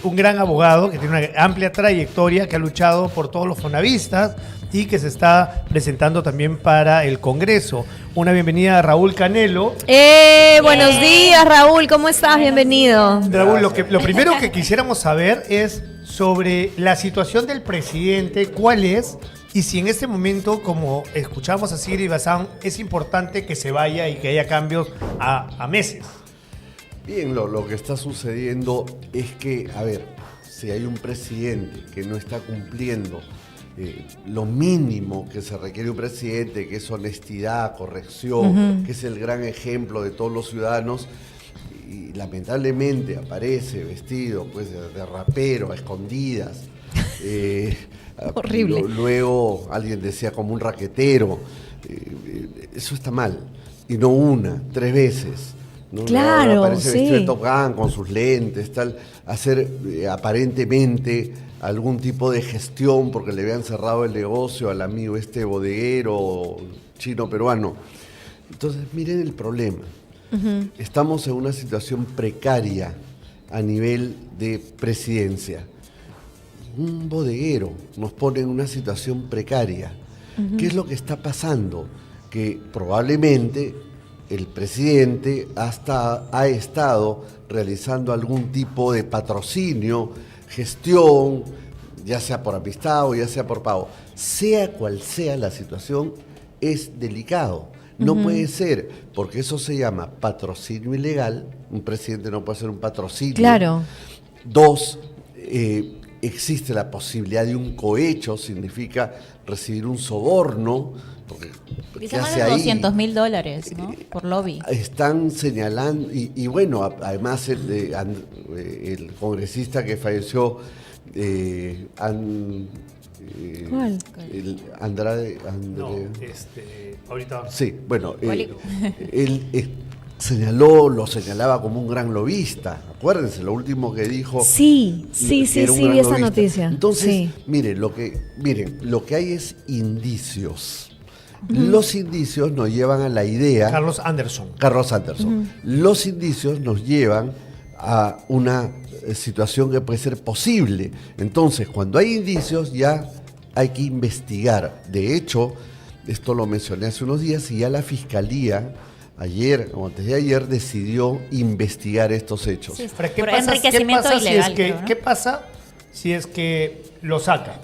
un gran abogado que tiene una amplia trayectoria, que ha luchado por todos los fonavistas y que se está presentando también para el Congreso. Una bienvenida a Raúl Canelo. Buenos días, Raúl, ¿cómo estás? Bienvenido. Raúl, lo primero que quisiéramos saber es sobre la situación del presidente, cuál es, y si en este momento, como escuchamos a Sigrid Bazán, es importante que se vaya y que haya cambios a meses. Bien, lo que está sucediendo es que, a ver, si hay un presidente que no está cumpliendo lo mínimo que se requiere un presidente, que es honestidad, corrección, que es el gran ejemplo de todos los ciudadanos, y lamentablemente aparece vestido pues de rapero, a escondidas. Horrible. Luego alguien decía como un raquetero. Eso está mal. Y no una, 3 veces. ¿No? Claro, aparece sí. vestido de Top Gun con sus lentes, tal, hacer aparentemente algún tipo de gestión porque le habían cerrado el negocio al amigo bodeguero chino-peruano. Entonces, miren el problema. Estamos en una situación precaria a nivel de presidencia. Un bodeguero nos pone en una situación precaria. ¿Qué es lo que está pasando? Que probablemente el presidente ha estado realizando algún tipo de patrocinio, gestión, ya sea por amistad o ya sea por pago. Sea cual sea la situación, es delicado. No puede ser, porque eso se llama patrocinio ilegal. Un presidente no puede hacer un patrocinio. Claro. 2, existe la posibilidad de un cohecho, significa recibir un soborno. Porque, dice más de $200,000, ¿no? Por lobby. Están señalando, y bueno, además el congresista que falleció, ¿Cuál? Andrade. No, ahorita. Sí, bueno, él lo señalaba como un gran lobista. Acuérdense, lo último que dijo. Sí, vi esa noticia. Entonces, miren, lo que hay es indicios. Los indicios nos llevan a la idea. Carlos Anderson. Los indicios nos llevan a una situación que puede ser posible. Entonces, cuando hay indicios, ya hay que investigar. De hecho, esto lo mencioné hace unos días y ya la Fiscalía, ayer o antes de ayer, decidió investigar estos hechos. Sí, ¿Qué por pasa, enriquecimiento ilegal, creo, ¿no? ¿Qué pasa si es que lo saca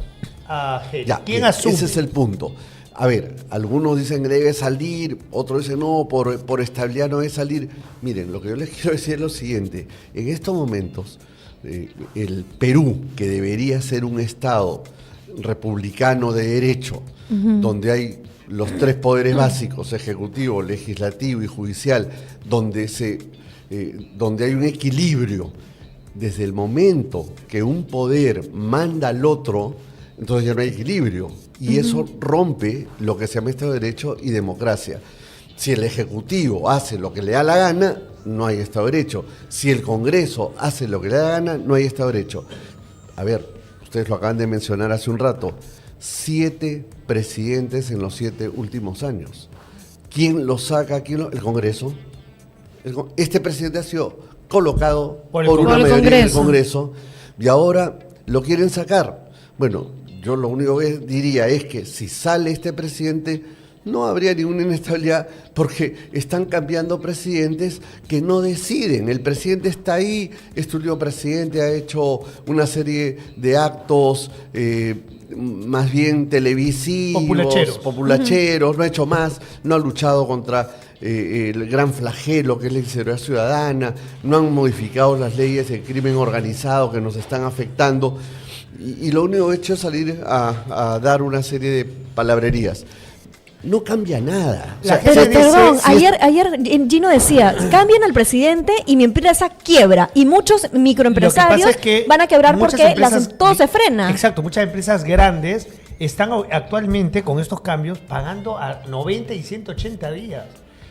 a Geri? ¿Quién Ya, asume? ese es el punto. A ver, algunos dicen que debe salir, otros dicen no, por estabilidad no debe salir. Miren, lo que yo les quiero decir es lo siguiente. En estos momentos, el Perú, que debería ser un Estado republicano de derecho, donde hay los 3 poderes básicos, ejecutivo, legislativo y judicial, donde hay un equilibrio, desde el momento que un poder manda al otro, entonces ya no hay equilibrio. Y eso rompe lo que se llama Estado de Derecho y democracia. Si el Ejecutivo hace lo que le da la gana, no hay Estado de Derecho. Si el Congreso hace lo que le da la gana, no hay Estado de Derecho. A ver, ustedes lo acaban de mencionar hace un rato. 7 presidentes en los 7 últimos años. ¿Quién lo saca? El Congreso. Este presidente ha sido colocado por una mayoría del Congreso y ahora lo quieren sacar. Bueno, yo lo único que diría es que si sale este presidente no habría ninguna inestabilidad porque están cambiando presidentes que no deciden. El presidente está ahí, este último presidente ha hecho una serie de actos más bien televisivos, populacheros, no ha hecho más, no ha luchado contra el gran flagelo que es la inseguridad ciudadana, no han modificado las leyes de crimen organizado que nos están afectando. Y lo único que he hecho es salir a dar una serie de palabrerías. No cambia nada. Perdón, ayer Gino decía, cambian al presidente y mi empresa quiebra. Y muchos microempresarios van a quebrar porque todo se frena. Exacto, muchas empresas grandes están actualmente con estos cambios pagando a 90 y 180 días.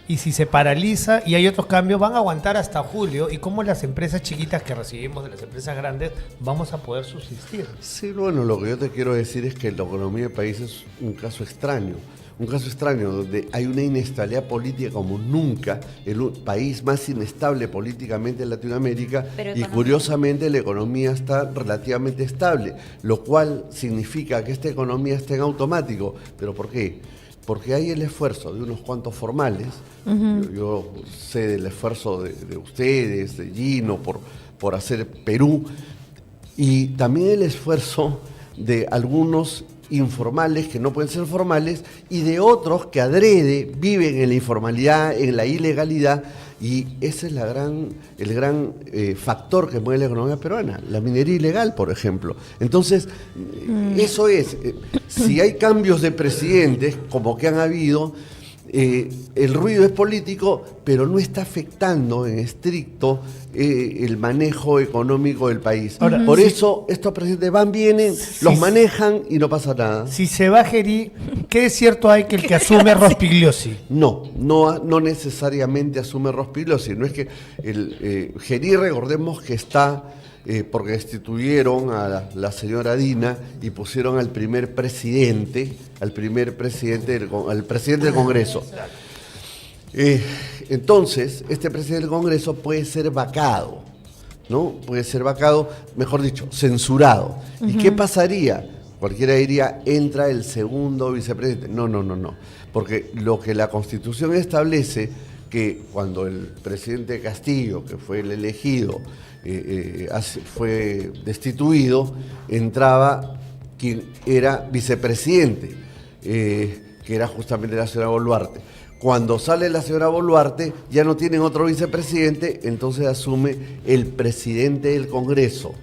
Y si se paraliza y hay otros cambios, van a aguantar hasta julio. ¿Y cómo las empresas chiquitas que recibimos de las empresas grandes vamos a poder subsistir? Sí, bueno, lo que yo te quiero decir es que la economía del país es un caso extraño. un caso extraño, donde hay una inestabilidad política como nunca, el país más inestable políticamente en Latinoamérica, y curiosamente la economía está relativamente estable, lo cual significa que esta economía está en automático. ¿Pero por qué? Porque hay el esfuerzo de unos cuantos formales. Yo sé del esfuerzo de ustedes, de Gino, por hacer Perú, y también el esfuerzo de algunos informales que no pueden ser formales y de otros que adrede viven en la informalidad, en la ilegalidad, y ese es el gran factor que mueve la economía peruana, la minería ilegal, por ejemplo. Entonces, eso es, si hay cambios de presidentes, como que han habido, el ruido es político, pero no está afectando en estricto el manejo económico del país. Ahora, por eso estos presidentes vienen, los manejan y no pasa nada. Si se va Gerí, ¿qué es cierto hay que el que asume es Rospigliosi? No necesariamente asume Rospigliosi. No es que Gerí, recordemos que está... porque destituyeron a la señora Dina y pusieron al presidente del Congreso. Entonces, este presidente del Congreso puede ser vacado, ¿no? Puede ser vacado, mejor dicho, censurado. ¿Y qué pasaría? Cualquiera diría, entra el segundo vicepresidente. No. Porque lo que la Constitución establece, que cuando el presidente Castillo, que fue el elegido, fue destituido, entraba quien era vicepresidente, que era justamente la señora Boluarte. Cuando sale la señora Boluarte, ya no tienen otro vicepresidente, entonces asume el presidente del Congreso.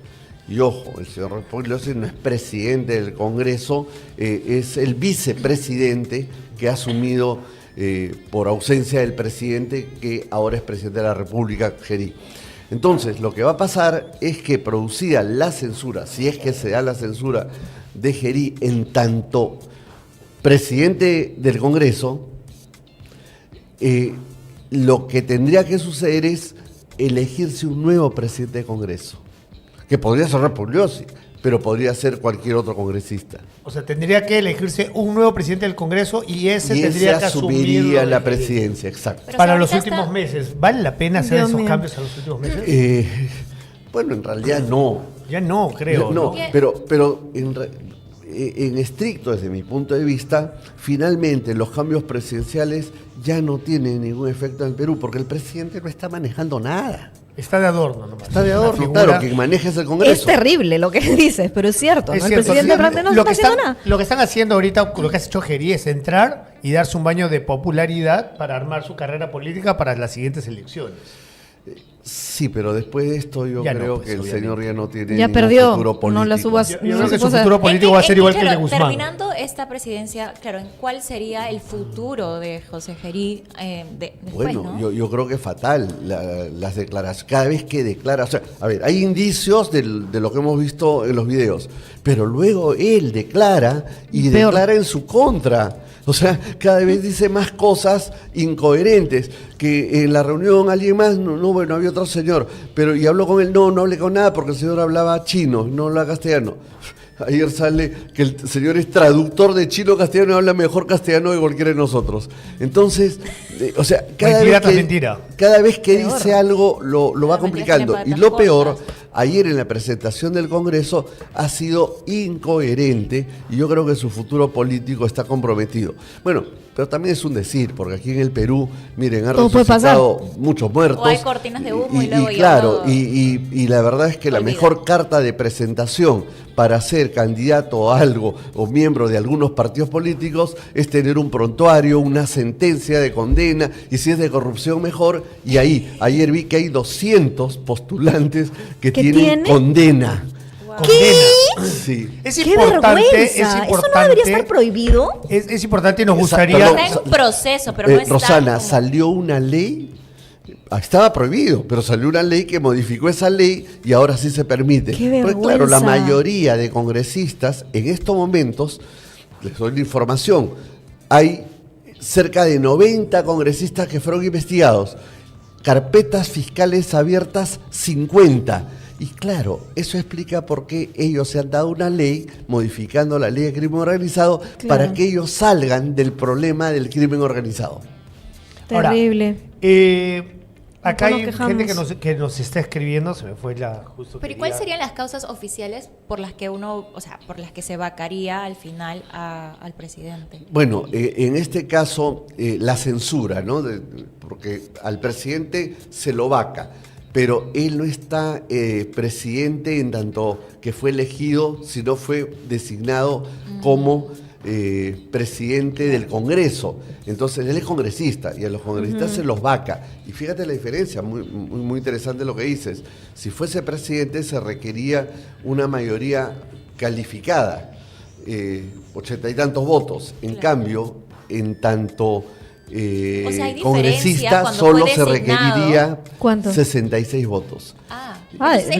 Y ojo, el señor Rospigliosi no es presidente del Congreso, es el vicepresidente que ha asumido por ausencia del presidente, que ahora es presidente de la República, Gerí. Entonces, lo que va a pasar es que, producida la censura, si es que se da la censura de Gerí en tanto presidente del Congreso, lo que tendría que suceder es elegirse un nuevo presidente de Congreso, que podría ser Rospigliosi, pero podría ser cualquier otro congresista. O sea, tendría que elegirse un nuevo presidente del Congreso y ese tendría que asumiría la presidencia, exacto. Pero para los últimos meses, ¿vale la pena hacer esos cambios a los últimos meses? Bueno, en realidad no. Ya no, creo. No, pero en estricto, desde mi punto de vista, finalmente los cambios presidenciales ya no tienen ningún efecto en el Perú, porque el presidente no está manejando nada. Está de adorno nomás. Está de adorno, claro, quien maneja es el Congreso. Es terrible lo que dices, pero es cierto, ¿no? El presidente Fernández no está haciendo nada. Lo que están haciendo ahorita, lo que ha hecho Gerí es entrar y darse un baño de popularidad para armar su carrera política para las siguientes elecciones. Sí, pero después de esto yo creo que el señor ya no tiene ya perdió, futuro político. No la subas. Yo creo que su futuro político va a ser igual que el de Guzmán. Terminando esta presidencia, claro, ¿en cuál sería el futuro de José Gerí después, bueno, ¿no? yo creo que es fatal las declaraciones. Cada vez que declara, o sea, a ver, hay indicios de lo que hemos visto en los videos, pero luego él declara y declara en su contra. O sea, cada vez dice más cosas incoherentes, que en la reunión alguien más, bueno, había otro señor, pero y habló con él, no hablé con nada porque el señor hablaba chino, no hablaba castellano. Ayer sale que el señor es traductor de chino a castellano y habla mejor castellano que cualquiera de nosotros. Entonces, o sea, cada vez que dice algo lo va complicando. Y lo peor, ayer en la presentación del Congreso ha sido incoherente y yo creo que su futuro político está comprometido. Bueno, pero también es un decir, porque aquí en el Perú, miren, ha resucitado muchos muertos. O hay cortinas de humo y luego claro, y la verdad es que la mejor carta de presentación para ser candidato a algo o miembro de algunos partidos políticos es tener un prontuario, una sentencia de condena, y si es de corrupción mejor. Y ahí, ayer vi que hay 200 postulantes que tienen condena. ¿Qué? Sí. Es importante. ¿Eso no debería estar prohibido? Es importante y nos gustaría... Está en proceso, pero no está... Rosana, salió una ley, estaba prohibido, pero salió una ley que modificó esa ley y ahora sí se permite. ¡Qué vergüenza! Pues claro, la mayoría de congresistas en estos momentos, les doy la información, hay cerca de 90 congresistas que fueron investigados, carpetas fiscales abiertas 50. Y claro, eso explica por qué ellos se han dado una ley, modificando la ley de crimen organizado, para que ellos salgan del problema del crimen organizado. Terrible. Ahora, acá hay gente que nos está escribiendo, se me fue la justo. Pero ¿y cuáles serían las causas oficiales por las que por las que se vacaría al final al presidente? Bueno, en este caso, la censura, ¿no? Porque al presidente se lo vaca, pero él no está presidente en tanto que fue elegido, sino fue designado como presidente del Congreso. Entonces él es congresista y a los congresistas se los vaca. Y fíjate la diferencia, muy interesante lo que dices. Si fuese presidente se requería una mayoría calificada, 80 y tantos votos. En cambio, en tanto congresista solo se requeriría 66 votos.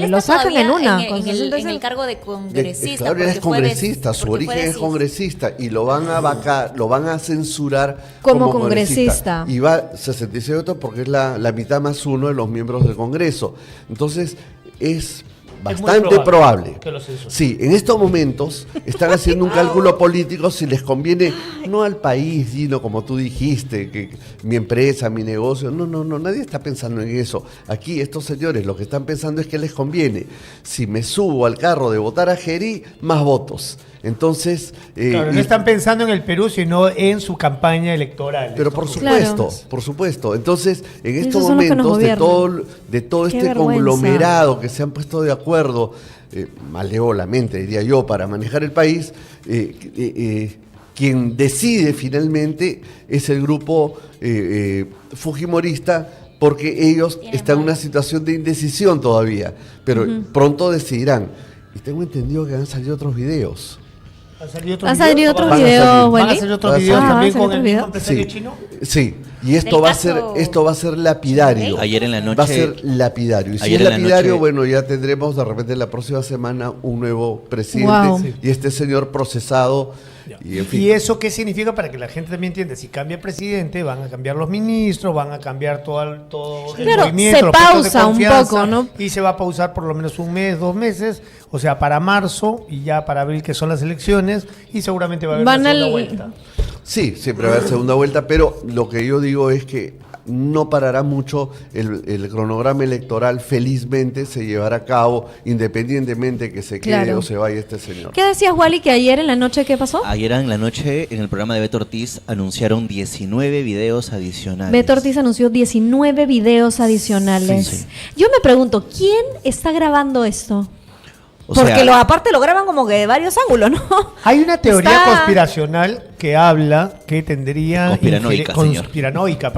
Lo sacan en una. En el cargo de congresista. Claro, él es congresista, su origen es congresista y lo van a vacar, lo van a censurar como congresista. Y va 66 votos porque es la mitad más uno de los miembros del Congreso. Entonces, es bastante probable. Sí, en estos momentos están haciendo un cálculo político si les conviene, no al país, Gino, como tú dijiste, que mi empresa, mi negocio. No, nadie está pensando en eso. Aquí estos señores lo que están pensando es que les conviene. Si me subo al carro de votar a Gerí, más votos. Entonces... claro, no están pensando en el Perú, sino en su campaña electoral. Pero por supuesto. Entonces, en estos momentos, de todo este conglomerado que se han puesto de acuerdo, malévolamente, diría yo, para manejar el país, quien decide finalmente es el grupo fujimorista, porque ellos están en una situación de indecisión todavía, pero pronto decidirán. Y tengo entendido que han salido otros videos. ¿Han salido otros videos? ¿Van a salir otros videos también con el mismo empresario sí, chino? Sí, y esto va a ser lapidario. Ayer en la noche. Va a ser lapidario. Y si es lapidario, bueno, ya tendremos de repente la próxima semana un nuevo presidente y este señor procesado. Y, en fin. ¿Y eso qué significa para que la gente también entienda? Si cambia el presidente, van a cambiar los ministros, van a cambiar todo el movimiento. Se pausa un poco, ¿no? Y se va a pausar por lo menos un mes, 2 meses, o sea, para marzo y ya para abril, que son las elecciones, y seguramente va a haber una segunda vuelta. Sí, siempre va a haber segunda vuelta, pero lo que yo digo es que no parará mucho el cronograma electoral, felizmente se llevará a cabo independientemente que se quede o se vaya este señor. ¿Qué decías, Wally, que ayer en la noche qué pasó? Ayer en la noche en el programa de Beto Ortiz anunciaron 19 videos adicionales. Beto Ortiz anunció 19 videos adicionales. Sí. Yo me pregunto, ¿quién está grabando esto? Porque aparte lo graban como que de varios ángulos, ¿no? Hay una teoría conspiracional que habla que tendría... Conspiranoica,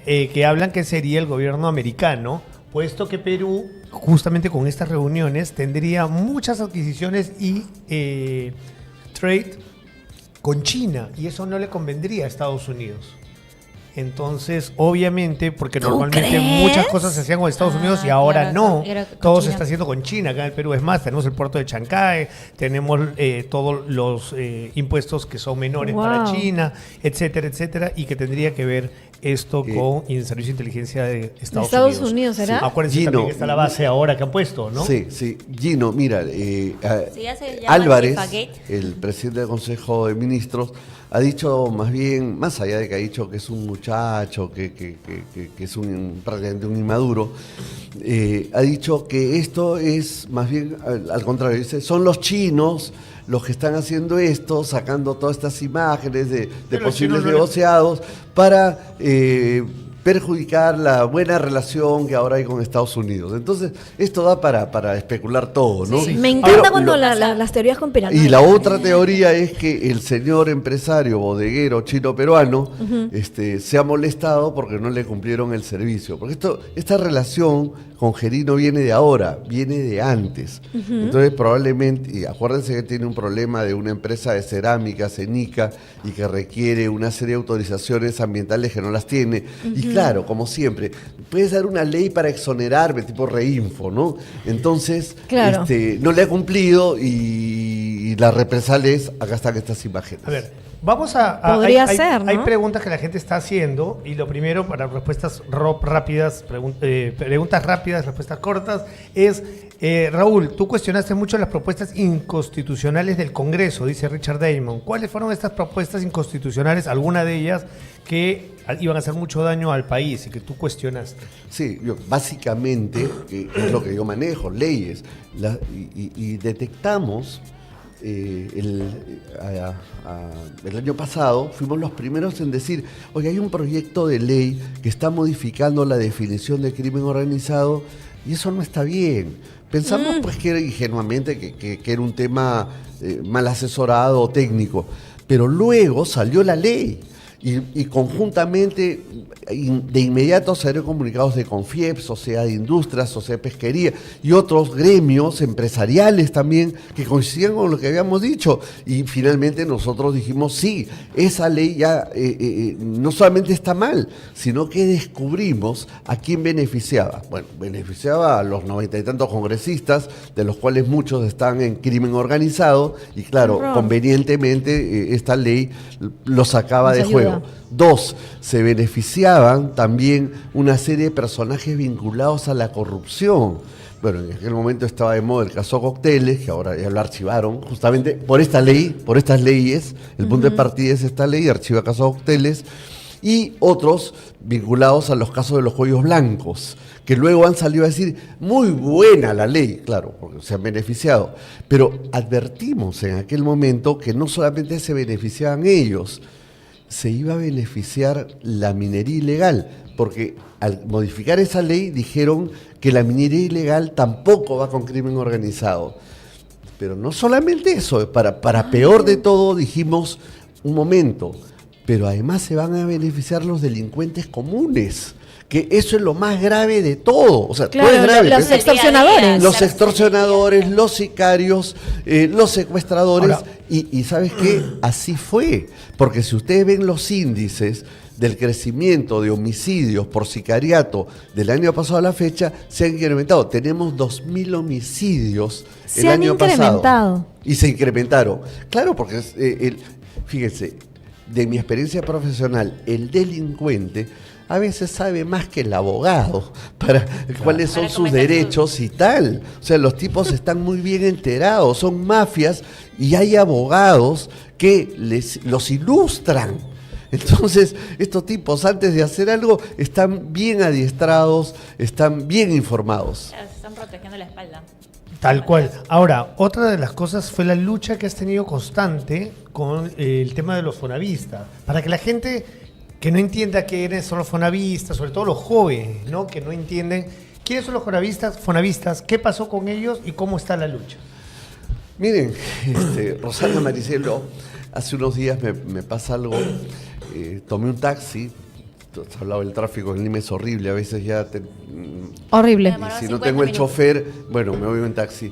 que hablan que sería el gobierno americano, puesto que Perú, justamente con estas reuniones, tendría muchas adquisiciones y trade con China, y eso no le convendría a Estados Unidos. Entonces, obviamente, porque normalmente muchas cosas se hacían con Estados Unidos y ahora no. Todo se está haciendo con China acá en el Perú. Es más, tenemos el puerto de Chancay, tenemos todos los impuestos que son menores para China, etcétera, y que tendría que ver esto con el Servicio de Inteligencia de Estados Unidos. ¿Será? Sí. Acuérdense también que está la base ahora que han puesto, ¿no? Sí. Gino, mira, Álvarez, el presidente del Consejo de Ministros, ha dicho más allá de que ha dicho que es un muchacho, que es prácticamente un inmaduro, ha dicho que esto es más bien al contrario, dice, son los chinos los que están haciendo esto, sacando todas estas imágenes de posibles negociados para perjudicar la buena relación que ahora hay con Estados Unidos. Entonces, esto da para especular todo, ¿no? Sí. Me encanta cuando las teorías conspirativas. Y la otra teoría es que el señor empresario bodeguero chino-peruano se ha molestado porque no le cumplieron el servicio. Porque esta relación con Gerí no viene de ahora, viene de antes. Entonces, probablemente, y acuérdense que tiene un problema de una empresa de cerámica, Cenica, y que requiere una serie de autorizaciones ambientales que no las tiene. Y claro, como siempre, puedes dar una ley para exonerarme, tipo Reinfo, ¿no? Entonces, no le ha cumplido y la represalia es, acá están estas imágenes. A ver, Vamos a... Podría ser, ¿no? Hay preguntas que la gente está haciendo y lo primero para respuestas rápidas, preguntas rápidas, respuestas cortas, es... Raúl, tú cuestionaste mucho las propuestas inconstitucionales del Congreso, dice Richard Damon. ¿Cuáles fueron estas propuestas inconstitucionales, alguna de ellas, que iban a hacer mucho daño al país y que tú cuestionaste? Sí, básicamente es lo que yo manejo, leyes. Y detectamos, el año pasado, fuimos los primeros en decir, oye, hay un proyecto de ley que está modificando la definición de crimen organizado y eso no está bien. Pensamos pues que era ingenuamente que era un tema mal asesorado o técnico, pero luego salió la ley y conjuntamente de inmediato salieron comunicados de Confiep, Sociedad de Industrias, Sociedad de Pesquería y otros gremios empresariales también que coincidían con lo que habíamos dicho y finalmente nosotros dijimos sí, esa ley ya no solamente está mal, sino que descubrimos a quién beneficiaba. Bueno, beneficiaba a los 90 y tantos congresistas, de los cuales muchos están en crimen organizado y claro, convenientemente esta ley los sacaba de juego. 2, se beneficiaban también una serie de personajes vinculados a la corrupción. Bueno, en aquel momento estaba de moda el caso Cócteles, que ahora ya lo archivaron, justamente por esta ley, por estas leyes, el punto de partida es esta ley, archiva el caso Cócteles, y otros vinculados a los casos de los cuellos blancos, que luego han salido a decir, muy buena la ley, claro, porque se han beneficiado, pero advertimos en aquel momento que no solamente se beneficiaban ellos, se iba a beneficiar la minería ilegal, porque al modificar esa ley dijeron que la minería ilegal tampoco va con crimen organizado. Pero no solamente eso, para peor de todo dijimos, un momento, pero además se van a beneficiar los delincuentes comunes, que eso es lo más grave de todo. O sea, claro, todo es grave. Los extorsionadores. Los extorsionadores, los sicarios, los secuestradores. Ahora, y ¿sabes qué? Así fue. Porque si ustedes ven los índices del crecimiento de homicidios por sicariato del año pasado a la fecha, se han incrementado. Tenemos 2.000 homicidios el año pasado. Y se incrementaron. Claro, porque fíjense, de mi experiencia profesional, el delincuente a veces sabe más que el abogado para cuáles son sus derechos y tal. O sea, los tipos están muy bien enterados, son mafias y hay abogados que los ilustran. Entonces, estos tipos antes de hacer algo están bien adiestrados, están bien informados. Se están protegiendo la espalda. Tal cual. Ahora, otra de las cosas fue la lucha que has tenido constante con el tema de los fonavistas. Para que la gente que no entienda quiénes son los fonavistas, sobre todo los jóvenes, ¿no? Que no entienden quiénes son los fonavistas, qué pasó con ellos y cómo está la lucha. Miren, Rosana Maricelo, hace unos días me pasa algo, tomé un taxi, has hablado del tráfico en Lima, es horrible, a veces ya horrible. Y si no tengo el chofer, bueno, me voy en taxi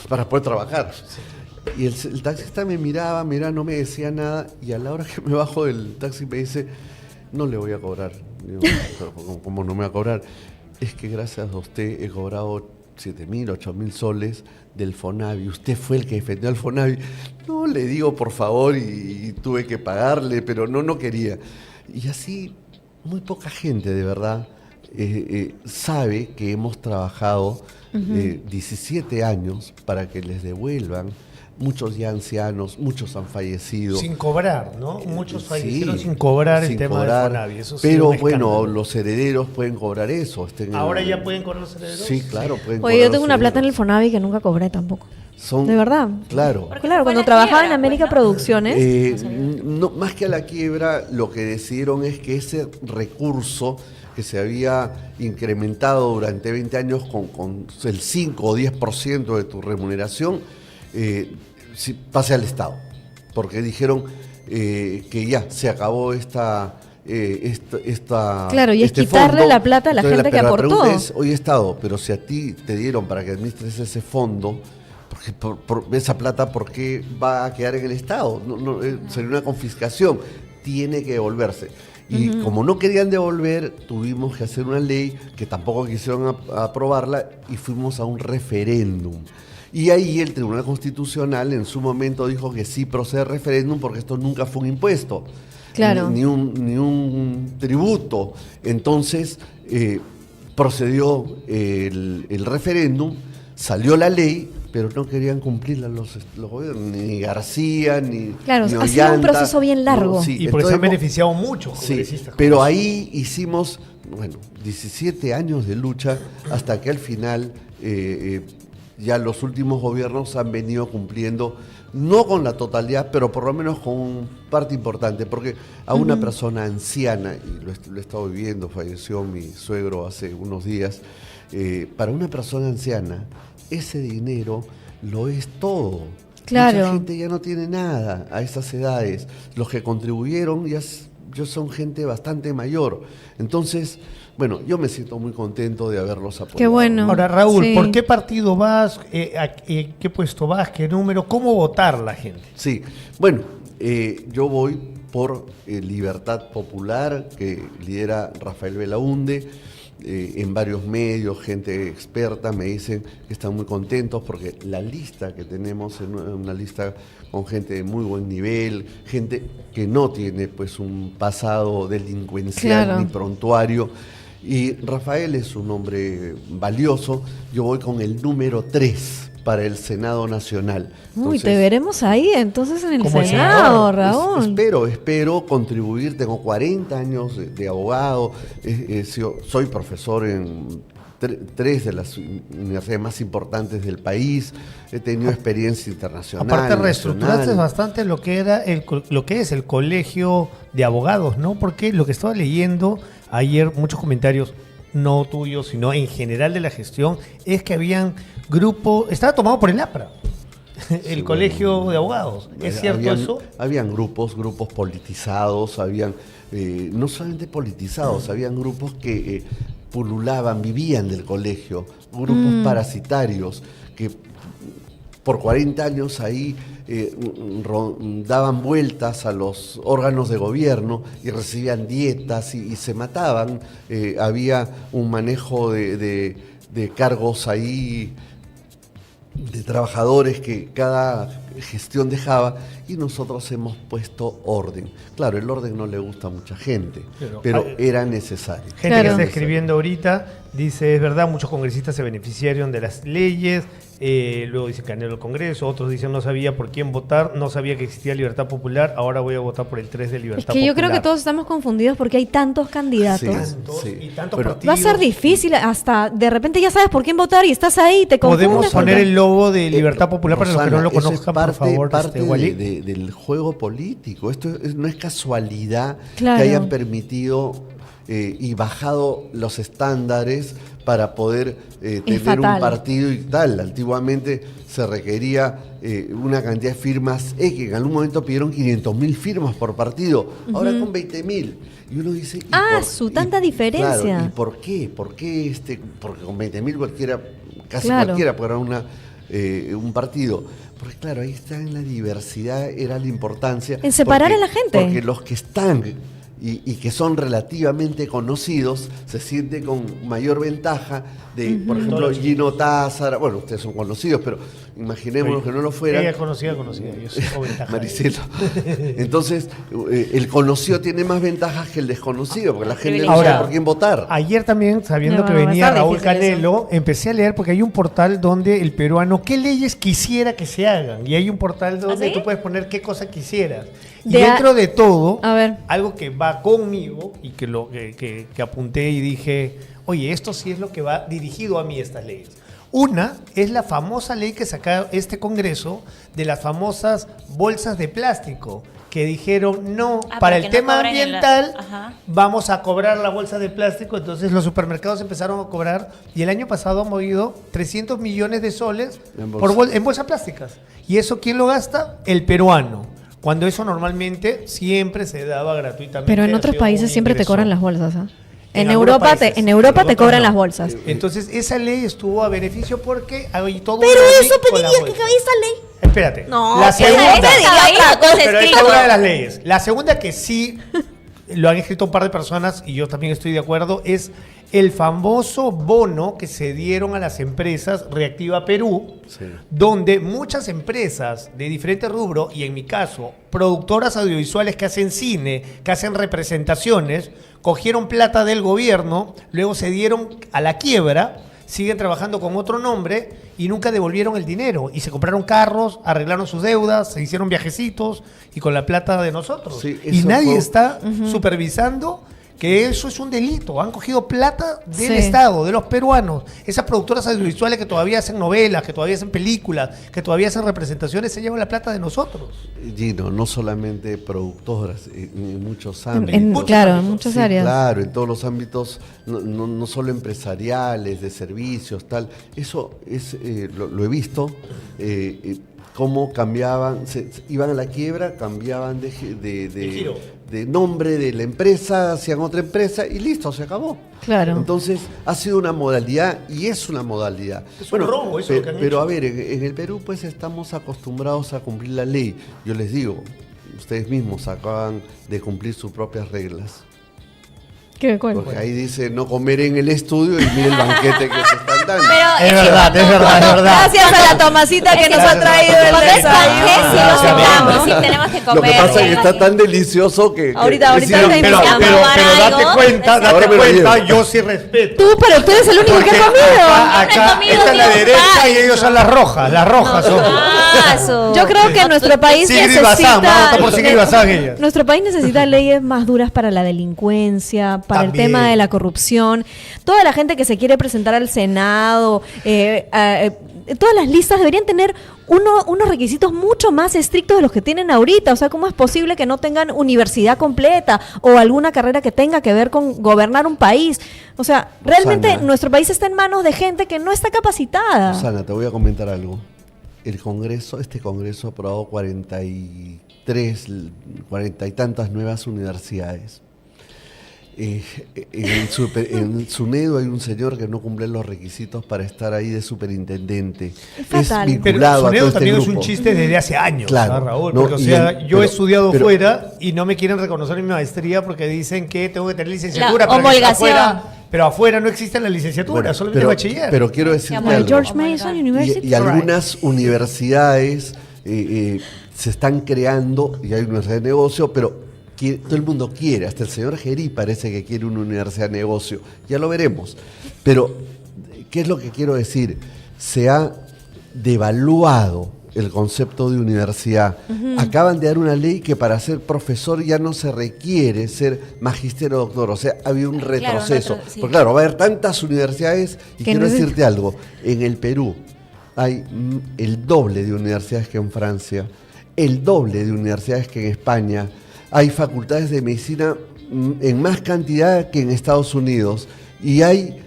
para poder trabajar. Y el taxista me miraba, no me decía nada, y a la hora que me bajo del taxi me dice, no le voy a cobrar. Digo, ¿cómo no me va a cobrar? Es que gracias a usted he cobrado 7.000, 8.000 soles del Fonavi. Usted fue el que defendió al Fonavi. No, le digo por favor y tuve que pagarle, pero no quería. Y así muy poca gente de verdad sabe que hemos trabajado 17 años para que les devuelvan. Muchos ya ancianos, muchos han fallecido. Sin cobrar, ¿no? Muchos fallecieron sin cobrar el tema del Fonavi. Eso pero bueno, los herederos pueden cobrar eso. ¿Ahora ya pueden cobrar los herederos? Sí, claro, pueden cobrar. Oye, yo tengo una plata en el Fonavi que nunca cobré tampoco. ¿De verdad? Claro. Claro, cuando trabajaba en América Producciones. No, más que a la quiebra, lo que decidieron es que ese recurso que se había incrementado durante 20 años con el 5 o 10% de tu remuneración, pase al Estado, porque dijeron que ya se acabó esta claro, y es quitarle fondo, la plata a la gente que aportó. La pregunta es, oye Estado, pero si a ti te dieron para que administres ese fondo, porque por esa plata, ¿por qué va a quedar en el Estado? Sería una confiscación, tiene que devolverse. Y como no querían devolver, tuvimos que hacer una ley que tampoco quisieron aprobarla y fuimos a un referéndum. Y ahí el Tribunal Constitucional en su momento dijo que sí procede referéndum porque esto nunca fue un impuesto, claro, ni un tributo. Entonces procedió el referéndum, salió la ley, pero no querían cumplirla los gobiernos, ni García, ni claro, ni ha sido un proceso bien largo. No, sí, y porque se han beneficiado mucho. Sí, pero ahí hicimos, 17 años de lucha hasta que al final ya los últimos gobiernos han venido cumpliendo, no con la totalidad, pero por lo menos con parte importante, porque a una persona anciana, y lo he estado viviendo, falleció mi suegro hace unos días, para una persona anciana, ese dinero lo es todo. Claro. Mucha gente ya no tiene nada a esas edades. Los que contribuyeron ya son gente bastante mayor. Entonces, yo me siento muy contento de haberlos apoyado. Qué bueno. Ahora, Raúl, sí. ¿por qué partido vas? ¿Qué puesto vas? ¿Qué número? ¿Cómo votar la gente? Sí, yo voy por Libertad Popular, que lidera Rafael Belaunde. En varios medios, gente experta me dicen que están muy contentos porque la lista que tenemos es una lista con gente de muy buen nivel, gente que no tiene pues un pasado delincuencial, claro, ni prontuario. Y Rafael es un hombre valioso. Yo voy con el número 3 para el Senado Nacional. Entonces, te veremos ahí entonces en el como Senado, Raúl. Espero contribuir. Tengo 40 años de abogado, soy profesor en 3 de las universidades más importantes del país, he tenido experiencia internacional. Aparte reestructuraste bastante lo que era lo que es el colegio de abogados, ¿no? Porque lo que estaba leyendo ayer, muchos comentarios, no tuyos, sino en general de la gestión, es que habían grupos, estaba tomado por el APRA, el colegio de abogados. ¿Es cierto eso? Habían grupos politizados, habían, no solamente politizados, habían grupos que pululaban, vivían del colegio, grupos parasitarios, que por 40 años ahí daban vueltas a los órganos de gobierno y recibían dietas y se mataban. Había un manejo de cargos ahí, de trabajadores que cada gestión dejaba, y nosotros hemos puesto orden. Claro, el orden no le gusta a mucha gente, pero era necesario. Gente que está escribiendo ahorita, dice, es verdad, muchos congresistas se beneficiaron de las leyes, luego dice que anheló el Congreso, otros dicen no sabía por quién votar, no sabía que existía Libertad Popular, ahora voy a votar por el 3 de Libertad Popular. Es que yo creo que todos estamos confundidos porque hay tantos candidatos. Y tantos partidos. Va a ser difícil, hasta de repente ya sabes por quién votar y estás ahí, te confundes. Podemos poner el logo de Libertad Popular para los que no lo conozcan, por favor. Parte del juego político. Esto no es casualidad, claro, que hayan permitido y bajado los estándares para poder tener un partido y tal. Antiguamente se requería una cantidad de firmas, que en algún momento pidieron 500.000 firmas por partido, ahora con 20.000. Y uno dice... tanta diferencia. Claro, ¿y por qué? Porque con 20.000 casi cualquiera puede ganar un partido. Porque claro, ahí está en la diversidad, era la importancia. En separar a la gente. Porque los que están y que son relativamente conocidos se sienten con mayor ventaja de, por ejemplo, Gino Tázara. Bueno, ustedes son conocidos, pero imaginemos que no lo fueran. Ella conocida, yo soy con ventaja. Maricelo. Entonces, el conocido tiene más ventajas que el desconocido, porque la gente no sabe por quién votar. Ayer también, sabiendo que venía Raúl Canelo, empecé a leer porque hay un portal donde el peruano, qué leyes quisiera que se hagan. Y hay un portal donde tú puedes poner qué cosa quisieras. Y dentro de todo, algo que va conmigo y que apunté y dije, oye, esto sí es lo que va dirigido a mí, estas leyes. Una es la famosa ley que saca este Congreso de las famosas bolsas de plástico, que dijeron, para el tema ambiental vamos a cobrar la bolsa de plástico. Entonces los supermercados empezaron a cobrar y el año pasado han movido 300 millones de soles en bolsas plásticas. ¿Y eso quién lo gasta? El peruano. Cuando eso normalmente siempre se daba gratuitamente. Pero en otros países siempre te cobran las bolsas, ¿eh? En Europa te cobran las bolsas. Entonces esa ley estuvo a beneficio porque hay todo. Pero eso pediría que esa ley. Espérate. No, la segunda, esa diría otra cosa. pero esa es una de las leyes. La segunda que sí lo han escrito un par de personas y yo también estoy de acuerdo, es el famoso bono que se dieron a las empresas Reactiva Perú, sí, donde muchas empresas de diferentes rubros, y en mi caso, productoras audiovisuales que hacen cine, que hacen representaciones, cogieron plata del gobierno, luego se dieron a la quiebra, siguen trabajando con otro nombre y nunca devolvieron el dinero. Y se compraron carros, arreglaron sus deudas, se hicieron viajecitos y con la plata de nosotros. Sí, y nadie está supervisando que eso es un delito. Han cogido plata del Estado, de los peruanos. Esas productoras audiovisuales que todavía hacen novelas, que todavía hacen películas, que todavía hacen representaciones, se llevan la plata de nosotros. Gino, no solamente productoras, en muchos ámbitos. Claro, en muchas áreas. Claro, en todos los ámbitos, no solo empresariales, de servicios, tal. Eso es lo he visto. Cómo cambiaban, iban a la quiebra, cambiaban de nombre de la empresa, hacían otra empresa y listo, se acabó. Claro. Entonces, ha sido una modalidad y es una modalidad. Es un robo, eso es lo que han pero hecho. A ver, en el Perú pues estamos acostumbrados a cumplir la ley. Yo les digo, ustedes mismos acaban de cumplir sus propias reglas. ¿Qué? ¿Cuál? Porque ahí dice no comer en el estudio y mire el banquete que se están dando. Pero, es verdad. Gracias a la Tomasita que nos ha traído el desayuno. Sí, tenemos que comer. Lo que pasa es que está tan delicioso que... Ahorita pero date cuenta, yo sí respeto. Pero tú eres el único que ha comido. Acá está la derecha y ellos son las rojas son. Yo creo que nuestro país necesita... ellas. Nuestro país necesita leyes más duras para la delincuencia, para el tema de la corrupción. Toda la gente que se quiere presentar al Senado, todas las listas deberían tener unos requisitos mucho más estrictos de los que tienen ahorita. O sea, ¿cómo es posible que no tengan universidad completa o alguna carrera que tenga que ver con gobernar un país? O sea, realmente nuestro país está en manos de gente que no está capacitada. Susana, te voy a comentar algo. Este Congreso ha aprobado 40 y tantas nuevas universidades. En SUNEDU hay un señor que no cumple los requisitos para estar ahí de superintendente. Es vinculado a todo este también grupo. Es un chiste desde hace años, claro, ¿no, Raúl? Porque, yo he estudiado fuera y no me quieren reconocer mi maestría porque dicen que tengo que tener licenciatura. Pero afuera no existe la licenciatura, solamente bachiller. Pero quiero decirte algo. George Mason University. Y algunas universidades se están creando, y hay universidad de negocio, pero todo el mundo quiere, hasta el señor Gerí parece que quiere una universidad de negocio, ya lo veremos. Pero, ¿qué es lo que quiero decir? Se ha devaluado el concepto de universidad. Acaban de dar una ley que para ser profesor ya no se requiere ser magíster o doctor, o sea, ha habido un retroceso. Porque claro, va a haber tantas universidades y quiero decirte algo, en el Perú hay el doble de universidades que en Francia, el doble de universidades que en España. Hay facultades de medicina en más cantidad que en Estados Unidos y hay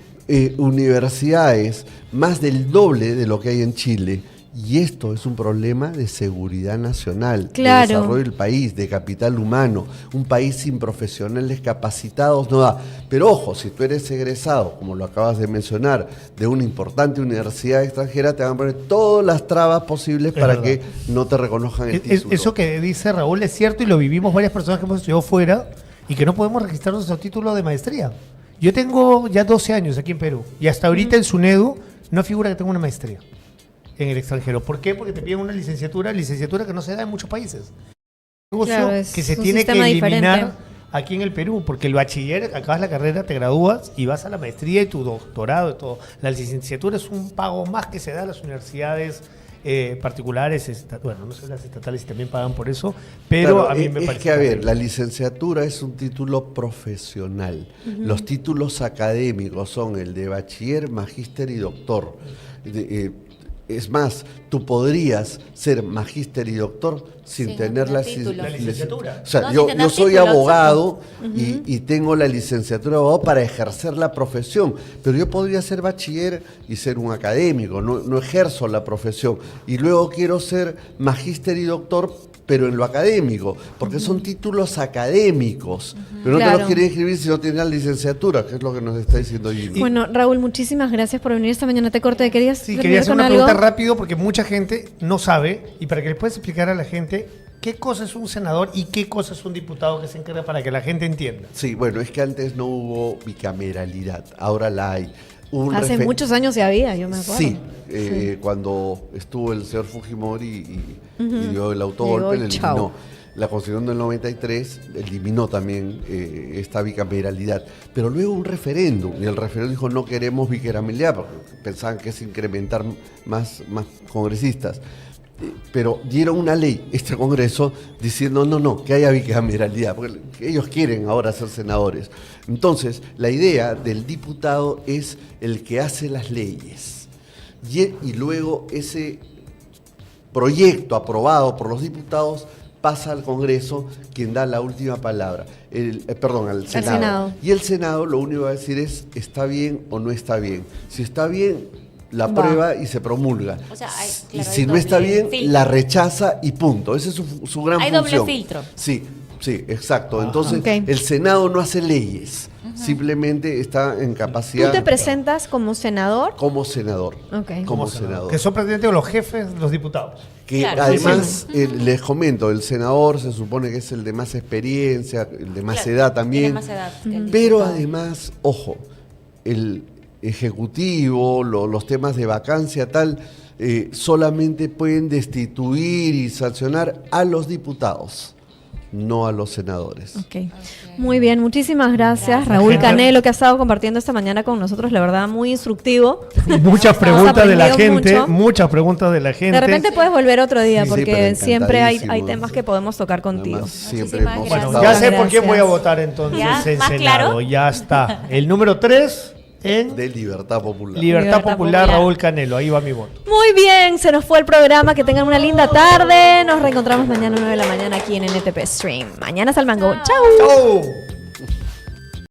universidades más del doble de lo que hay en Chile. Y esto es un problema de seguridad nacional, de desarrollo del país, de capital humano. Un país sin profesionales capacitados no da. Pero ojo, si tú eres egresado, como lo acabas de mencionar, de una importante universidad extranjera, te van a poner todas las trabas posibles para que no te reconozcan el título. Eso que dice Raúl es cierto y lo vivimos varias personas que hemos estudiado fuera y que no podemos registrar nuestro título de maestría. Yo tengo ya 12 años aquí en Perú y hasta ahorita en SUNEDU no figura que tengo una maestría en el extranjero. ¿Por qué? Porque te piden una licenciatura que no se da en muchos países. Claro, que se tiene que eliminar aquí en el Perú, porque el bachiller, acabas la carrera, te gradúas y vas a la maestría y tu doctorado y todo. La licenciatura es un pago más que se da a las universidades particulares, bueno, no sé las estatales si también pagan por eso, pero claro, a mí me parece que, a ver, la licenciatura es un título profesional. Los títulos académicos son el de bachiller, magíster y doctor. Es más, tú podrías ser magíster y doctor sin tener la licenciatura. O sea, yo soy abogado y tengo la licenciatura de abogado para ejercer la profesión, pero yo podría ser bachiller y ser un académico, no ejerzo la profesión. Y luego quiero ser magíster y doctor, pero en lo académico, porque son títulos académicos, pero no te los quieren escribir si no tienes la licenciatura, que es lo que nos está diciendo Gino. Bueno, Raúl, muchísimas gracias por venir esta mañana. Te corté, quería hacer una pregunta rápido porque mucha gente no sabe, y para que les puedas explicar a la gente ¿Qué cosa es un senador y qué cosa es un diputado que se encarga para que la gente entienda? Sí, bueno, es que antes no hubo bicameralidad, ahora la hay. Hace muchos años se había, yo me acuerdo. Sí, cuando estuvo el señor Fujimori y dio el autogolpe, Llegó y eliminó. chao. La Constitución del 93 eliminó también esta bicameralidad. Pero luego un referéndum, y el referéndum dijo no queremos bicameralidad, porque pensaban que es incrementar más congresistas. Pero dieron una ley, este Congreso, diciendo no, que haya bicameralidad, porque ellos quieren ahora ser senadores. Entonces, la idea del diputado es el que hace las leyes. Y luego ese proyecto aprobado por los diputados pasa al Congreso, quien da la última palabra, al Senado. Senado. Y el Senado lo único que va a decir es, ¿está bien o no está bien? Si está bien, la Va. aprueba y se promulga. O sea, hay, Y claro, si hay no está doble bien, filtro. la rechaza y punto. Esa es su gran Hay función. doble filtro. Sí, exacto. Entonces, Ok. el Senado no hace leyes, simplemente está en capacidad ¿Tú te presentas como senador? como senador. Ok. Como senador. Que son prácticamente los jefes de los diputados. Que Claro. además, les comento, el senador se supone que es el de más experiencia, el de más Claro, edad también. tiene más edad que el Pero diputado. además, ojo, el ejecutivo, los temas de vacancia, tal, solamente pueden destituir y sancionar a los diputados, no a los senadores. Ok. Muy bien, muchísimas gracias. Raúl Gente. Canelo, que ha estado compartiendo esta mañana con nosotros, la verdad, muy instructivo. Muchas preguntas de la aprendido gente, mucho. muchas preguntas de la gente. De repente puedes volver otro día, Sí, porque pero siempre hay encantadísimo. temas que podemos tocar contigo. Además, siempre Muchísimas hemos gracias. Bueno, estado- ya sé por qué Gracias. voy a votar entonces ¿Ya? en ¿Más Senado. claro? Ya está. El número 3 en de Libertad Popular. Libertad Libertad Popular, Popular. Raúl Canelo. Ahí va mi voto. Muy bien, se nos fue el programa. Que tengan una linda tarde. Nos reencontramos mañana a 9 de la mañana aquí en NTP Stream. Mañana Salmango. Chau. ¡Chau!